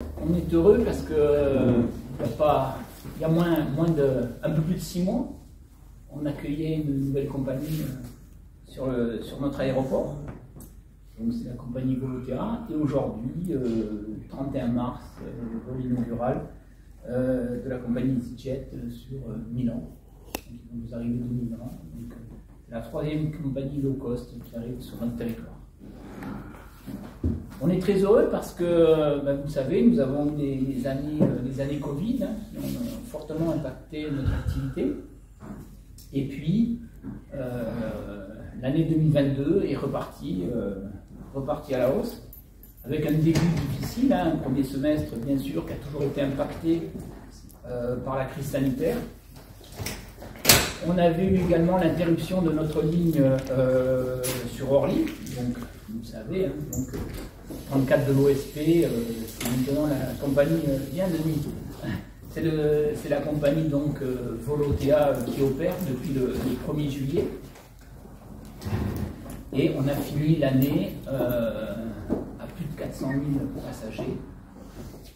On est heureux parce que il y a un peu plus de 6 mois, on accueillait une nouvelle compagnie sur notre aéroport. Donc c'est la compagnie Volotea. Et aujourd'hui, 31 mars, le vol inaugural de la compagnie EasyJet sur Milan. Donc, ils vont nous arriver de Milan. Donc, c'est la 3e compagnie low cost qui arrive sur notre territoire. On est très heureux parce que, vous savez, nous avons les années Covid qui ont fortement impacté notre activité. Et puis, l'année 2022 est repartie à la hausse, avec un début difficile, un premier semestre, bien sûr, qui a toujours été impacté par la crise sanitaire. On avait eu également l'interruption de notre ligne sur Orly, donc vous savez, donc 34 de l'OSP, c'est maintenant la compagnie vient de nuit. C'est la compagnie donc Volotea qui opère depuis le 1er juillet. Et on a fini l'année à plus de 400 000 passagers,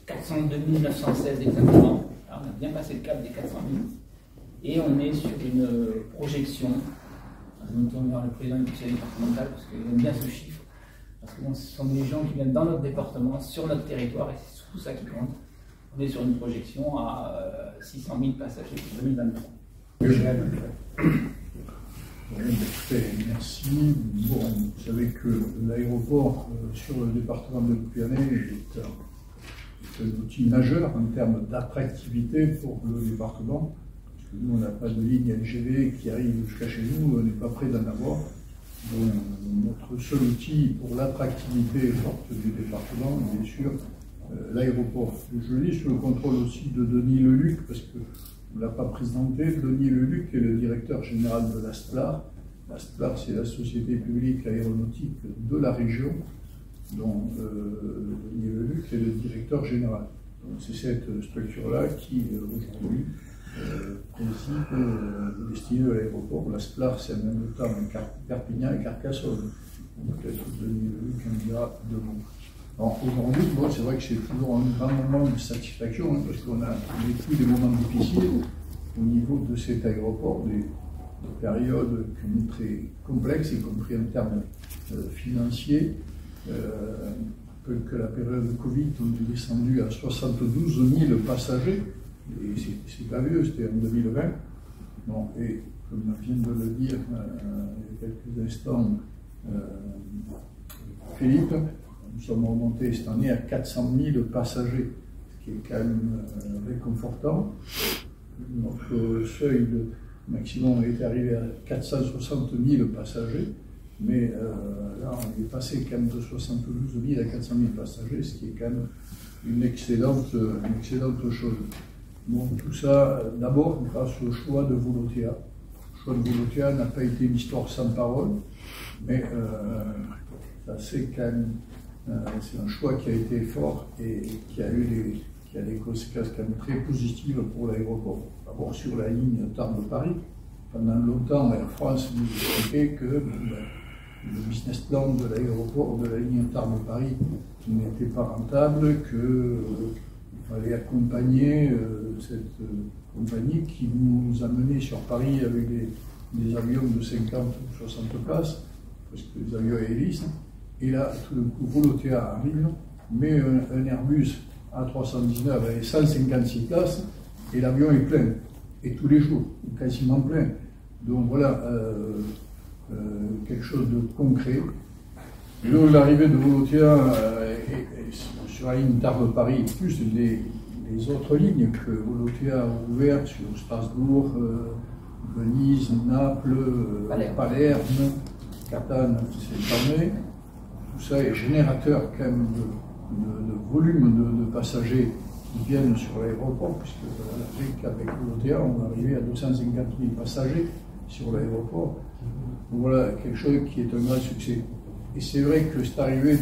402 916 exactement. Alors on a bien passé le cap des 400 000. Et on est sur une projection, je me tourne vers le président du conseil départemental parce qu'il aime bien ce chiffre, parce que ce sont des gens qui viennent dans notre département, sur notre territoire, et c'est surtout ça qui compte. On est sur une projection à 600 000 passagers pour 2023. Merci. Bon, vous savez que l'aéroport sur le département de Pyrénées est un outil majeur en termes d'attractivité pour le département. Nous, on n'a pas de ligne LGV qui arrive jusqu'à chez nous, on n'est pas prêt d'en avoir. Donc, notre seul outil pour l'attractivité forte du département, bien sûr, l'aéroport. Je le dis sous le contrôle aussi de Denis Leluc, parce qu'on ne l'a pas présenté. Denis Leluc est le directeur général de l'ASPLAR. L'ASPLAR, c'est la société publique aéronautique de la région, dont Denis Leluc est le directeur général. C'est cette structure-là qui, aujourd'hui, préside le destinée de l'aéroport. L'ASPLAR, c'est en même temps Perpignan et Carcassonne. Peut-être Denis Leluc en dira deux mots. Aujourd'hui, bon, c'est vrai que c'est toujours un grand moment de satisfaction, parce qu'on a vécu des moments difficiles au niveau de cet aéroport, des périodes très complexes, y compris en termes financiers. Que la période de Covid, on est descendu à 72 000 passagers. Et c'est pas vieux, c'était en 2020. Bon, et comme on vient de le dire il y a quelques instants, Philippe, nous sommes remontés cette année à 400 000 passagers, ce qui est quand même réconfortant. Notre seuil de maximum est arrivé à 460 000 passagers, mais là on est passé quand même de 72 000 à 400 000 passagers, ce qui est quand même une excellente chose. Bon, tout ça, d'abord grâce au choix de Volotea. Le choix de Volotea n'a pas été une histoire sans parole, mais ça c'est quand même c'est un choix qui a été fort et qui a des conséquences quand même très positives pour l'aéroport. D'abord sur la ligne Tarbes-Paris. Pendant longtemps, Air France nous expliquait que le business plan de l'aéroport, de la ligne Tarbes-Paris, n'était pas rentable, il fallait accompagner cette compagnie qui nous amenait sur Paris avec des avions de 50 ou 60 places, parce que les avions à hélice. Et là, tout d'un coup, Volotea arrive, met un Airbus A319 avec 156 places, et l'avion est plein. Et tous les jours, quasiment plein. Donc voilà, quelque chose de concret. L'arrivée de Volotea sur la ligne Tarbes-Paris, plus les autres lignes que Volotea a ouvertes sur Strasbourg, Venise, Naples, Palerme, Catane, c'est fermé. Tout ça est générateur quand même de volume de passagers qui viennent sur l'aéroport, puisque avec Volotea, on est arrivé à 250 000 passagers sur l'aéroport. Donc voilà, quelque chose qui est un grand succès. Et c'est vrai que c'est arrivé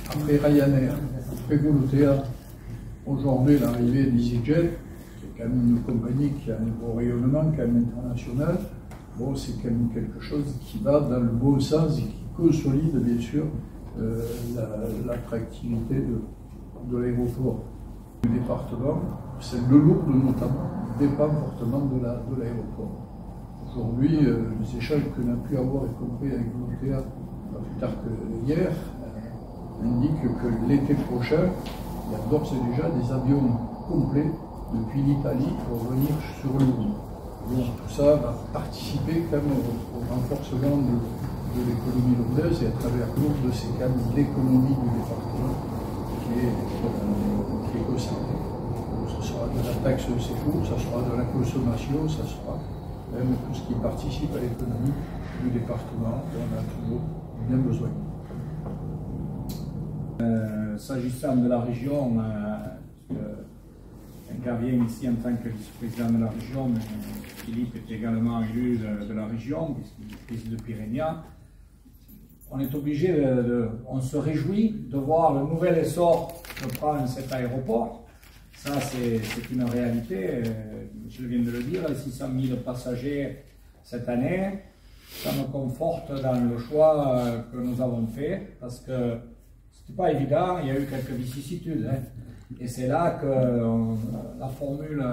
après Ryanair, après Volotea, aujourd'hui l'arrivée d'EasyJet, qui est quand même une compagnie qui a un gros rayonnement quand même international. Bon, c'est quand même quelque chose qui va dans le bon sens et qui consolide bien sûr l'attractivité de l'aéroport du département, celle de Lourdes notamment, dépend fortement de l'aéroport. Aujourd'hui, les échanges qu'on a pu avoir, y compris avec Voltaire, pas plus tard que hier, indiquent que l'été prochain, il y a d'ores et déjà des avions complets depuis l'Italie pour venir sur Lourdes. Donc tout ça va participer quand même au renforcement de l'économie lourdaise et à travers Lourdes, c'est quand même l'économie du département qui est concernée. Ce sera de la taxe de séjour, ça sera de la consommation, ça sera même tout ce qui participe à l'économie du département, dont on a toujours bien besoin. S'agissant de la région, j'interviens ici en tant que vice-président de la région, mais Philippe est également élu de la région, puisqu'il est fils de Pyrénéen. On est obligé on se réjouit de voir le nouvel essor que prend cet aéroport. Ça, c'est une réalité. Je viens de le dire, 600 000 passagers cette année. Ça me conforte dans le choix que nous avons fait, parce que c'était pas évident, il y a eu quelques vicissitudes. Et c'est là que la formule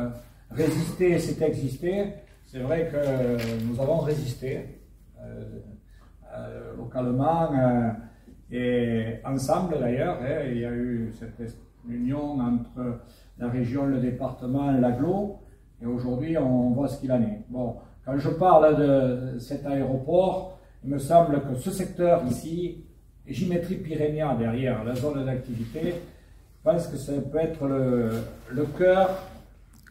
résister, c'est exister. C'est vrai que nous avons résisté localement et ensemble d'ailleurs. Il y a eu cette union entre la région, le département, l'agglo, et aujourd'hui on voit ce qu'il en est. Bon, quand je parle de cet aéroport, il me semble que ce secteur ici, et j'y mettrai Pyrénéen derrière, la zone d'activité, je pense que ça peut être le cœur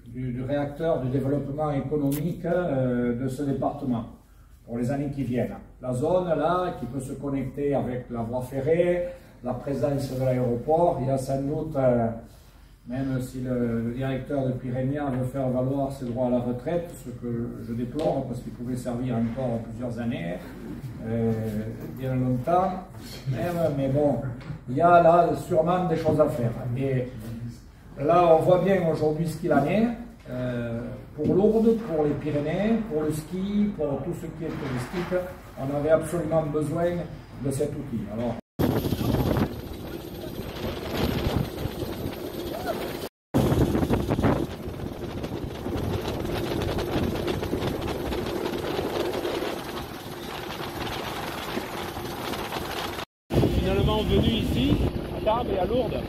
du réacteur du développement économique de ce département pour les années qui viennent. La zone là qui peut se connecter avec la voie ferrée, la présence de l'aéroport, il y a sans doute, même si le directeur de Pyrénéen veut faire valoir ses droits à la retraite, ce que je déplore parce qu'il pouvait servir encore plusieurs années, bien longtemps, mais bon, il y a là sûrement des choses à faire. Et là, on voit bien aujourd'hui ce qu'il en est, pour Lourdes, pour les Pyrénées, pour le ski, pour tout ce qui est touristique, on avait absolument besoin de cet outil. Alors, finalement venu ici, à Tarbes et à Lourdes?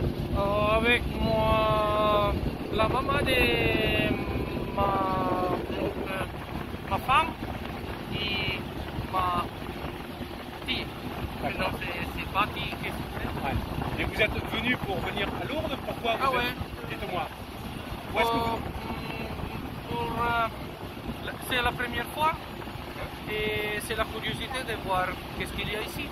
Avec moi, la maman de ma femme et ma fille. Non, c'est pas qui Ouais. Et vous êtes venu pour venir à Lourdes? Pourquoi vous êtes... Dites-moi. Où est-ce que vous... c'est la première fois et c'est la curiosité de voir qu'est-ce qu'il y a ici.